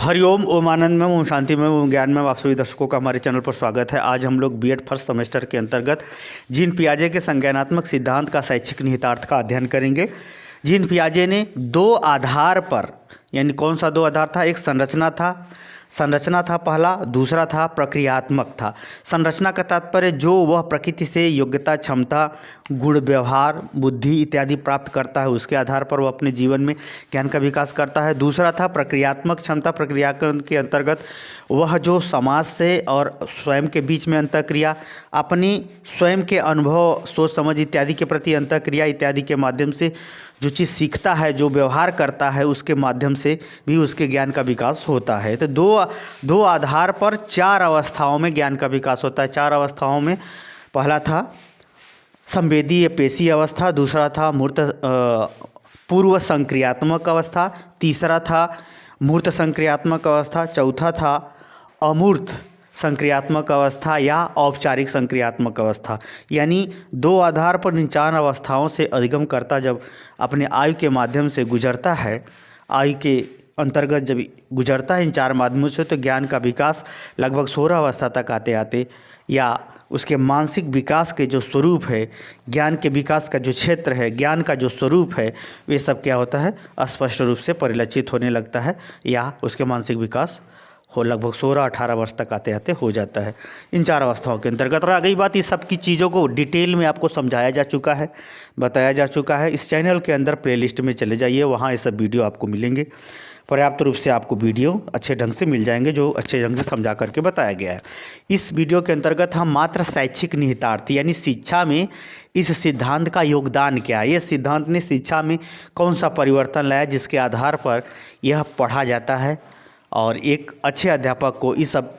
हरिओम, ओम आनंद में, ओम शांति में, ओम ज्ञान में आप सभी दर्शकों का हमारे चैनल पर स्वागत है। आज हम लोग बीएड फर्स्ट सेमेस्टर के अंतर्गत जीन पियाजे के संज्ञानात्मक सिद्धांत का शैक्षिक निहितार्थ का अध्ययन करेंगे। जीन पियाजे ने दो आधार पर, यानी कौन सा दो आधार था, एक संरचना था पहला, दूसरा था प्रक्रियात्मक था। संरचना का तात्पर्य जो वह प्रकृति से योग्यता, क्षमता, गुण, व्यवहार, बुद्धि इत्यादि प्राप्त करता है, उसके आधार पर वह अपने जीवन में ज्ञान का विकास करता है। दूसरा था प्रक्रियात्मक क्षमता। प्रक्रियाकरण के अंतर्गत वह जो समाज से और स्वयं के बीच में अंतःक्रिया, अपनी स्वयं के अनुभव, सोच समझ इत्यादि के प्रति अंतःक्रिया इत्यादि के माध्यम से जो चीज़ सीखता है, जो व्यवहार करता है, उसके माध्यम से भी उसके ज्ञान का विकास होता है। तो दो आधार पर चार अवस्थाओं में ज्ञान का विकास होता है। चार अवस्थाओं में पहला था संवेदी या पेशी अवस्था, दूसरा था पूर्व संक्रियात्मक अवस्था, तीसरा था मूर्त संक्रियात्मक अवस्था, चौथा था अमूर्त संक्रियात्मक अवस्था या औपचारिक संक्रियात्मक अवस्था। यानी दो आधार पर इन चार अवस्थाओं से अधिगमकर्ता जब अपने आयु के माध्यम से गुजरता है, आयु के अंतर्गत जब गुजरता है इन चार माध्यमों से, तो ज्ञान का विकास लगभग 16 अवस्था तक आते आते या उसके मानसिक विकास के जो स्वरूप है, ज्ञान के विकास का जो क्षेत्र है, ज्ञान का जो स्वरूप है, वे सब क्या होता है, स्पष्ट रूप से परिलक्षित होने लगता है या उसके मानसिक विकास हो लगभग 16-18 वर्ष तक आते आते हो जाता है इन चार अवस्थाओं के अंतर्गत। और गई बात, इस सब की चीज़ों को डिटेल में आपको समझाया जा चुका है, बताया जा चुका है। इस चैनल के अंदर प्लेलिस्ट में चले जाइए, वहाँ ये सब वीडियो आपको मिलेंगे। पर्याप्त रूप से आपको वीडियो अच्छे ढंग से मिल जाएंगे, जो अच्छे ढंग से समझा करके बताया गया है। इस वीडियो के अंतर्गत हम मात्र शैक्षिक निहितार्थ यानी शिक्षा में इस सिद्धांत का योगदान क्या है, ये सिद्धांत ने शिक्षा में कौन सा परिवर्तन लाया, जिसके आधार पर यह पढ़ा जाता है और एक अच्छे अध्यापक को इस सब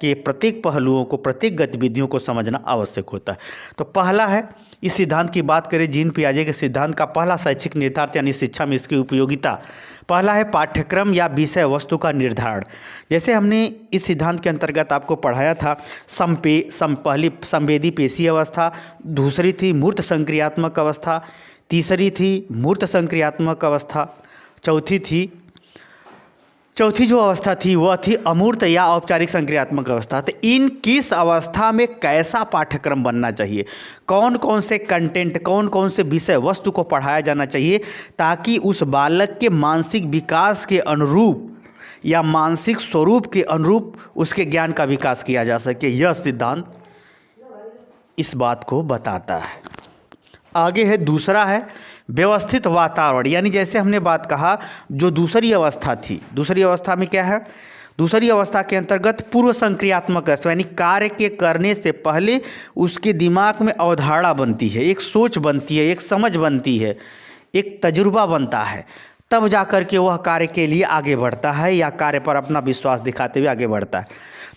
के प्रत्येक पहलुओं को, प्रत्येक गतिविधियों को समझना आवश्यक होता है। तो पहला है, इस सिद्धांत की बात करें, जीन पियाजे के सिद्धांत का पहला शैक्षिक निहितार्थ यानी शिक्षा में इसकी उपयोगिता, पहला है पाठ्यक्रम या विषय वस्तु का निर्धारण। जैसे हमने इस सिद्धांत के अंतर्गत आपको पढ़ाया था, पहली संवेदी पेशी अवस्था, दूसरी थी मूर्त संक्रियात्मक अवस्था, तीसरी थी मूर्त संक्रियात्मक अवस्था, चौथी जो अवस्था थी वह थी अमूर्त या औपचारिक संक्रियात्मक अवस्था। तो इन किस अवस्था में कैसा पाठ्यक्रम बनना चाहिए, कौन कौन से कंटेंट, कौन कौन से विषय वस्तु को पढ़ाया जाना चाहिए, ताकि उस बालक के मानसिक विकास के अनुरूप या मानसिक स्वरूप के अनुरूप उसके ज्ञान का विकास किया जा सके, यह सिद्धांत इस बात को बताता है। आगे है, दूसरा है व्यवस्थित वातावरण। यानी जैसे हमने बात कहा, जो दूसरी अवस्था थी, दूसरी अवस्था में क्या है, दूसरी अवस्था के अंतर्गत पूर्व संक्रियात्मक अवस्था, यानी कार्य के करने से पहले उसके दिमाग में अवधारणा बनती है, एक सोच बनती है, एक समझ बनती है, एक तजुर्बा बनता है, तब जाकर के वह कार्य के लिए आगे बढ़ता है या कार्य पर अपना विश्वास दिखाते हुए आगे बढ़ता है।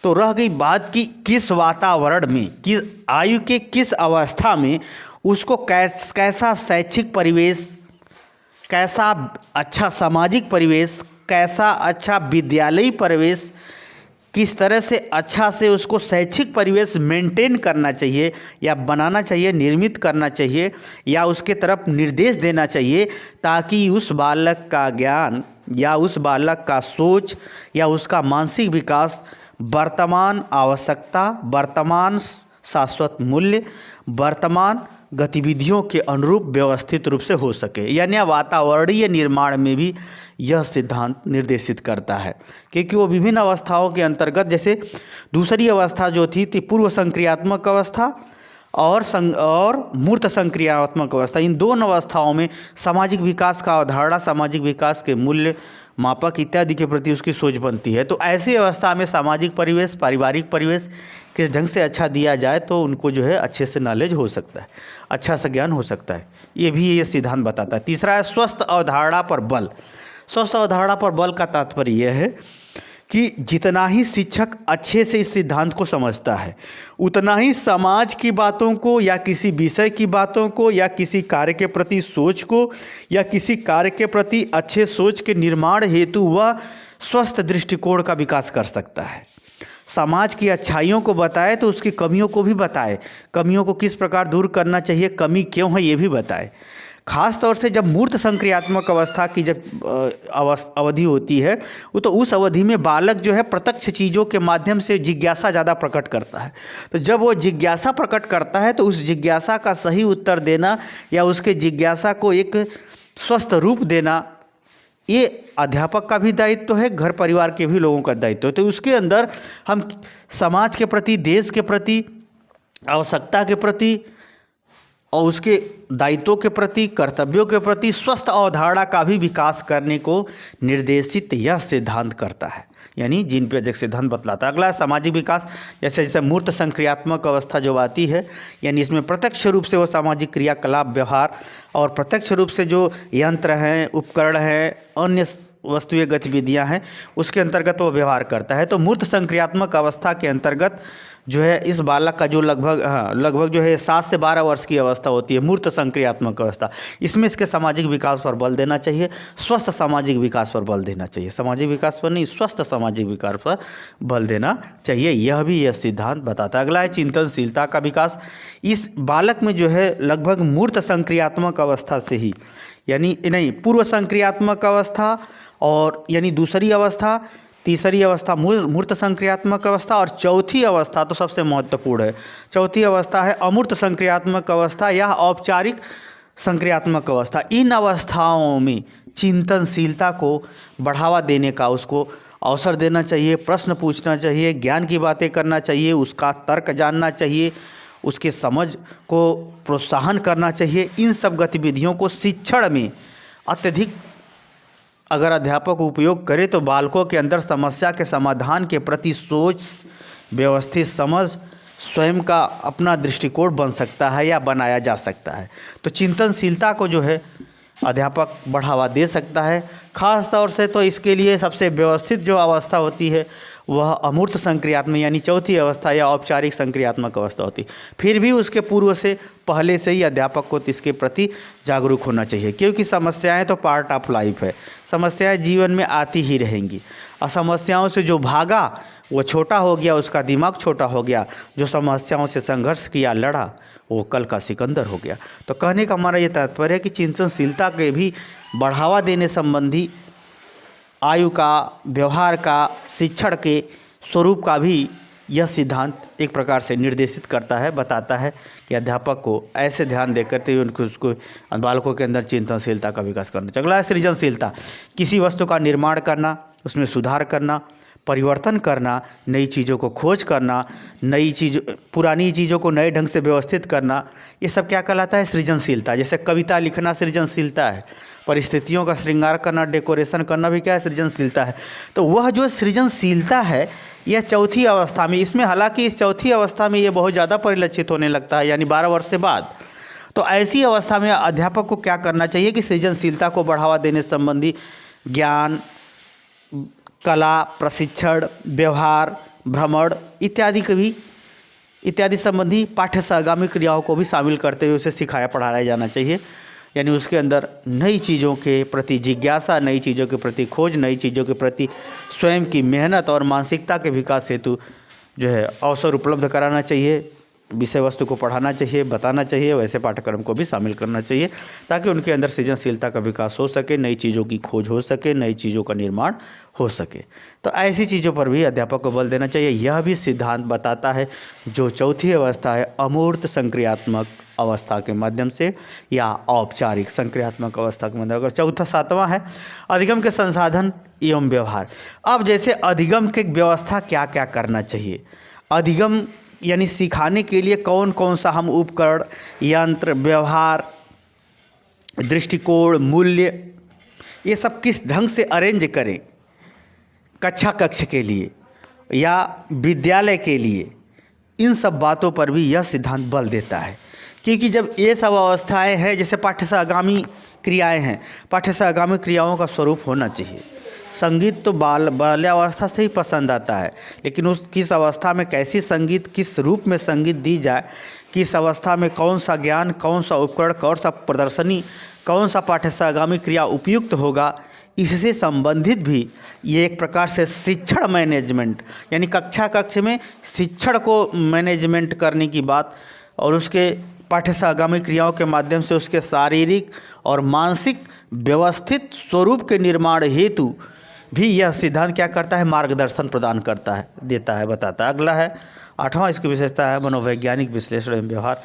तो रह गई बात कि किस वातावरण में, किस आयु के किस अवस्था में उसको कैसा शैक्षिक परिवेश, कैसा अच्छा सामाजिक परिवेश, कैसा अच्छा विद्यालयी परिवेश, किस तरह से अच्छा से उसको शैक्षिक परिवेश मेंटेन करना चाहिए या बनाना चाहिए, निर्मित करना चाहिए या उसके तरफ निर्देश देना चाहिए, ताकि उस बालक का ज्ञान या उस बालक का सोच या उसका मानसिक विकास वर्तमान आवश्यकता, वर्तमान शाश्वत मूल्य, वर्तमान गतिविधियों के अनुरूप व्यवस्थित रूप से हो सके। यानी वातावरणीय निर्माण में भी यह सिद्धांत निर्देशित करता है, क्योंकि वो विभिन्न अवस्थाओं के अंतर्गत, जैसे दूसरी अवस्था जो थी पूर्व संक्रियात्मक अवस्था और मूर्त संक्रियात्मक अवस्था, इन दोनों अवस्थाओं में सामाजिक विकास का अवधारणा, सामाजिक विकास के मूल्य, मापक इत्यादि के प्रति उसकी सोच बनती है। तो ऐसी अवस्था में सामाजिक परिवेश, पारिवारिक परिवेश किस ढंग से अच्छा दिया जाए तो उनको जो है अच्छे से नॉलेज हो सकता है, अच्छा सा ज्ञान हो सकता है, ये भी ये सिद्धांत बताता है। तीसरा है स्वस्थ अवधारणा पर बल। स्वस्थ अवधारणा पर बल का तात्पर्य यह है कि जितना ही शिक्षक अच्छे से इस सिद्धांत को समझता है, उतना ही समाज की बातों को या किसी विषय की बातों को या किसी कार्य के प्रति सोच को या किसी कार्य के प्रति अच्छे सोच के निर्माण हेतु वह स्वस्थ दृष्टिकोण का विकास कर सकता है। समाज की अच्छाइयों को बताए तो उसकी कमियों को भी बताए, कमियों को किस प्रकार दूर करना चाहिए, कमी क्यों है ये भी बताए, खास तौर से जब मूर्त संक्रियात्मक अवस्था की जब अवधि होती है, वो तो उस अवधि में बालक जो है प्रत्यक्ष चीज़ों के माध्यम से जिज्ञासा ज़्यादा प्रकट करता है। तो जब वो जिज्ञासा प्रकट करता है तो उस जिज्ञासा का सही उत्तर देना या उसके जिज्ञासा को एक स्वस्थ रूप देना, ये अध्यापक का भी दायित्व है, घर परिवार के भी लोगों का दायित्व है। तो उसके अंदर हम समाज के प्रति, देश के प्रति, आवश्यकता के प्रति और उसके दायित्वों के प्रति, कर्तव्यों के प्रति स्वस्थ अवधारणा का भी विकास करने को निर्देशित यह सिद्धांत करता है, यानी जीन पियाजे सिद्धांत बतलाता है। अगला है सामाजिक विकास। जैसे जैसे मूर्त संक्रियात्मक अवस्था जो आती है, यानी इसमें प्रत्यक्ष रूप से वो सामाजिक क्रियाकलाप, व्यवहार और प्रत्यक्ष रूप से जो यंत्र हैं, उपकरण हैं, अन्य वस्तुएं गतिविधियां हैं, उसके अंतर्गत वो व्यवहार करता है। तो मूर्त संक्रियात्मक अवस्था के अंतर्गत जो है इस बालक का जो लगभग जो है 7 से 12 वर्ष की अवस्था होती है, मूर्त संक्रियात्मक अवस्था। इसमें इसके सामाजिक विकास पर बल देना चाहिए, स्वस्थ सामाजिक विकास पर बल देना चाहिए। सामाजिक विकास पर नहीं, स्वस्थ सामाजिक विकास पर बल देना चाहिए, यह सिद्धांत बताता है। अगला है चिंतनशीलता का विकास। इस बालक में जो है लगभग मूर्त संक्रियात्मक अवस्था से ही, यानी नहीं, पूर्व संक्रियात्मक अवस्था और यानी दूसरी अवस्था, तीसरी अवस्था मूर्त संक्रियात्मक अवस्था और चौथी अवस्था तो सबसे महत्वपूर्ण है। चौथी अवस्था है अमूर्त संक्रियात्मक अवस्था या औपचारिक संक्रियात्मक अवस्था। इन अवस्थाओं में चिंतनशीलता को बढ़ावा देने का उसको अवसर देना चाहिए, प्रश्न पूछना चाहिए, ज्ञान की बातें करना चाहिए, उसका तर्क जानना चाहिए, उसके समझ को प्रोत्साहन करना चाहिए। इन सब गतिविधियों को शिक्षण में अत्यधिक अगर अध्यापक उपयोग करे तो बालकों के अंदर समस्या के समाधान के प्रति सोच, व्यवस्थित समझ, स्वयं का अपना दृष्टिकोण बन सकता है या बनाया जा सकता है। तो चिंतनशीलता को जो है अध्यापक बढ़ावा दे सकता है। खास तौर से तो इसके लिए सबसे व्यवस्थित जो अवस्था होती है वह अमूर्त संक्रियात्मक यानी चौथी अवस्था या औपचारिक संक्रियात्मक अवस्था होती है। फिर भी उसके पूर्व से पहले से ही अध्यापक को इसके प्रति जागरूक होना चाहिए, क्योंकि समस्याएं तो पार्ट ऑफ लाइफ है, समस्याएं जीवन में आती ही रहेंगी। और समस्याओं से जो भागा वो छोटा हो गया, उसका दिमाग छोटा हो गया। जो समस्याओं से संघर्ष किया, लड़ा, वो कल का सिकंदर हो गया। तो कहने का हमारा ये तात्पर्य है कि चिंतनशीलता के भी बढ़ावा देने संबंधी आयु का, व्यवहार का, शिक्षण के स्वरूप का भी यह सिद्धांत एक प्रकार से निर्देशित करता है, बताता है कि अध्यापक को ऐसे ध्यान दे करते हुए उसको बालकों के अंदर चिंतनशीलता का विकास करना चाहिए। अगला है सृजनशीलता। किसी वस्तु का निर्माण करना, उसमें सुधार करना, परिवर्तन करना, नई चीज़ों को खोज करना, पुरानी चीज़ों को नए ढंग से व्यवस्थित करना, ये सब क्या कहलाता है? सृजनशीलता। जैसे कविता लिखना सृजनशीलता है, परिस्थितियों का श्रृंगार करना, डेकोरेशन करना भी क्या है? सृजनशीलता है। तो वह जो सृजनशीलता है यह चौथी अवस्था में, इसमें हालांकि इस चौथी अवस्था में ये बहुत ज़्यादा परिलक्षित होने लगता है, यानी 12 वर्ष से बाद। तो ऐसी अवस्था में अध्यापक को क्या करना चाहिए कि सृजनशीलता को बढ़ावा देने संबंधी ज्ञान, कला, प्रशिक्षण, व्यवहार, भ्रमण इत्यादि संबंधी पाठ्य सहगामी क्रियाओं को भी शामिल करते हुए उसे सिखाया पढ़ाया जाना चाहिए। यानी उसके अंदर नई चीज़ों के प्रति जिज्ञासा, नई चीज़ों के प्रति खोज, नई चीज़ों के प्रति स्वयं की मेहनत और मानसिकता के विकास हेतु जो है अवसर उपलब्ध कराना चाहिए, विषय वस्तु को पढ़ाना चाहिए, बताना चाहिए, वैसे पाठ्यक्रम को भी शामिल करना चाहिए ताकि उनके अंदर सृजनशीलता का विकास हो सके, नई चीज़ों की खोज हो सके, नई चीज़ों का निर्माण हो सके। तो ऐसी चीज़ों पर भी अध्यापक को बल देना चाहिए। यह भी सिद्धांत बताता है जो चौथी अवस्था है अमूर्त संक्रियात्मक अवस्था के माध्यम से या औपचारिक संक्रियात्मक अवस्था के माध्यम। अगर चौथा, सातवां है अधिगम के संसाधन एवं व्यवहार। अब जैसे अधिगम के व्यवस्था क्या क्या करना चाहिए, अधिगम यानी सिखाने के लिए कौन कौन सा हम उपकरण, यंत्र, व्यवहार, दृष्टिकोण, मूल्य, ये सब किस ढंग से अरेंज करें कक्ष के लिए या विद्यालय के लिए, इन सब बातों पर भी यह सिद्धांत बल देता है। क्योंकि जब ये सब अवस्थाएं हैं, जैसे पाठ्य सहगामी क्रियाएं हैं, पाठ्य सहगामी क्रियाओं का स्वरूप होना चाहिए। संगीत तो बाल्यावस्था से ही पसंद आता है, लेकिन उस किस अवस्था में कैसी संगीत, किस रूप में संगीत दी जाए, किस अवस्था में कौन सा ज्ञान, कौन सा उपकरण, कौन सा प्रदर्शनी, कौन सा पाठ्य सहगामी क्रिया उपयुक्त होगा, इससे संबंधित भी ये एक प्रकार से शिक्षण मैनेजमेंट, यानी कक्ष में शिक्षण को मैनेजमेंट करने की बात और उसके पाठ्यसहगामी क्रियाओं के माध्यम से उसके शारीरिक और मानसिक व्यवस्थित स्वरूप के निर्माण हेतु भी यह सिद्धांत क्या करता है, मार्गदर्शन प्रदान करता है, देता है, बताता है। अगला है 8वां, इसकी विशेषता है मनोवैज्ञानिक विश्लेषण एवं व्यवहार।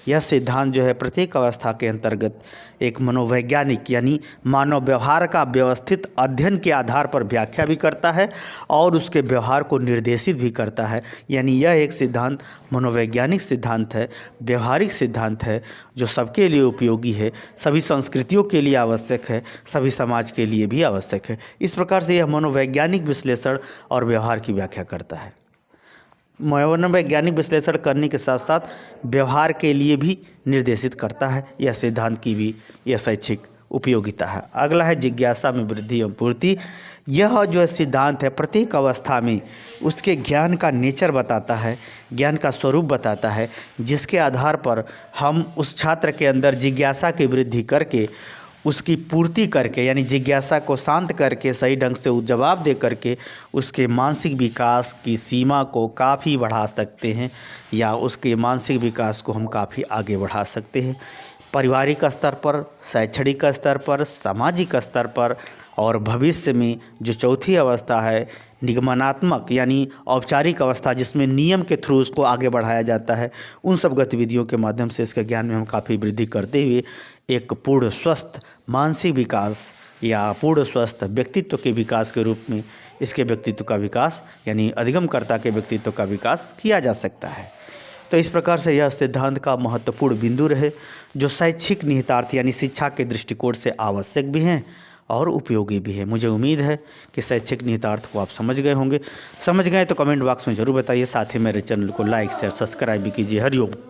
यह सिद्धांत जो है प्रत्येक अवस्था के अंतर्गत एक मनोवैज्ञानिक यानी मानव व्यवहार का व्यवस्थित अध्ययन के आधार पर व्याख्या भी करता है और उसके व्यवहार को निर्देशित भी करता है। यानी यह एक सिद्धांत मनोवैज्ञानिक सिद्धांत है, व्यवहारिक सिद्धांत है, जो सबके लिए उपयोगी है, सभी संस्कृतियों के लिए आवश्यक है, सभी समाज के लिए भी आवश्यक है। इस प्रकार से यह मनोवैज्ञानिक विश्लेषण और व्यवहार की व्याख्या करता है। मनोवैज्ञानिक विश्लेषण करने के साथ साथ व्यवहार के लिए भी निर्देशित करता है। यह सिद्धांत की भी यह शैक्षिक उपयोगिता है। अगला है जिज्ञासा में वृद्धि एवं पूर्ति। यह जो सिद्धांत है प्रत्येक अवस्था में उसके ज्ञान का नेचर बताता है, ज्ञान का स्वरूप बताता है, जिसके आधार पर हम उस छात्र के अंदर जिज्ञासा की वृद्धि करके उसकी पूर्ति करके, यानी जिज्ञासा को शांत करके सही ढंग से जवाब दे करके उसके मानसिक विकास की सीमा को काफ़ी बढ़ा सकते हैं या उसके मानसिक विकास को हम काफ़ी आगे बढ़ा सकते हैं। पारिवारिक स्तर पर, शैक्षणिक स्तर पर, सामाजिक स्तर पर और भविष्य में जो चौथी अवस्था है निगमनात्मक यानी औपचारिक अवस्था, जिसमें नियम के थ्रू उसको आगे बढ़ाया जाता है, उन सब गतिविधियों के माध्यम से इसके ज्ञान में हम काफ़ी वृद्धि करते हुए एक पूर्ण स्वस्थ मानसिक विकास या पूर्ण स्वस्थ व्यक्तित्व के विकास के रूप में इसके व्यक्तित्व का विकास यानी अधिगमकर्ता के व्यक्तित्व का विकास किया जा सकता है। तो इस प्रकार से यह सिद्धांत का महत्वपूर्ण बिंदु रहे, जो शैक्षिक निहितार्थ यानी शिक्षा के दृष्टिकोण से आवश्यक भी हैं और उपयोगी भी है। मुझे उम्मीद है कि शैक्षिक निहितार्थ को आप समझ गए होंगे। समझ गए तो कमेंट बॉक्स में ज़रूर बताइए। साथ ही मेरे चैनल को लाइक शेयर सब्सक्राइब भी कीजिए। हरिओम।